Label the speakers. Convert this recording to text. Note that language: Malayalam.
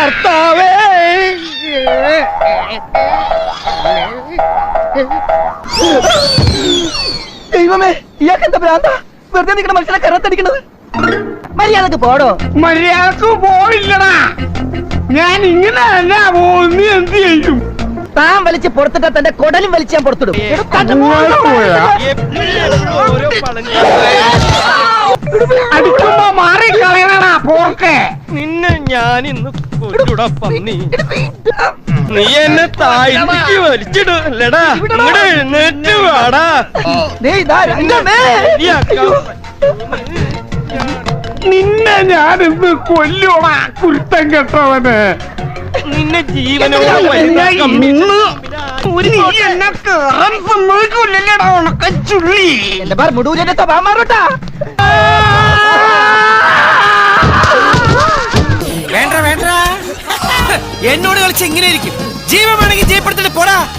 Speaker 1: കർത്താവേ.
Speaker 2: ദൈവമേ, ഇയാൾക്ക് എന്താ ഭ്രാന്താ? വെറുതെ നിൽക്കുന്ന മനുഷ്യനെ കരത്തടിക്കണത്. മര്യാദക്ക് പോടോ.
Speaker 1: മര്യാദക്ക് പോയില്ലടാ. ഞാൻ ഇങ്ങനെ അല്ല പോകുന്നു. എന്ത് ചെയ്യും?
Speaker 2: താൻ വലിച്ച് പുറത്തിട്ടാ തന്റെ കൊടലും വലിച്ച് ഞാൻ പുറത്തിടും.
Speaker 1: അടിക്കുമ്പോ മാറിക്കളയണടാ പോർക്കെ.
Speaker 3: നിന്നെ ഞാൻ ഇന്ന് കൊല്ലൂടാ പന്നി. നീ എന്നെ താഴ്ത്തിക്ക് വലിച്ചിടല്ലടാ. ഇവിടെ എഴുന്നേറ്റ് വാടാ.
Speaker 1: നിന്നെ ഞാനിന്ന് കൊല്ലൂടാ കുരുത്തം കെട്ടവന്.
Speaker 3: നിന്നെ ജീവനോട്
Speaker 1: ചുള്ളി.
Speaker 2: എന്റെ ബാർ മുടൂലിന്റെ സ്വഭാവം മാറൂട്ടാ.
Speaker 4: വേണ്ട വേണ്ട, എന്നോട് കളിച്ച് എങ്ങനെയായിരിക്കും? ജീവൻ വേണമെങ്കിൽ ജയപ്പെടുത്തിട്ട് പോടാ.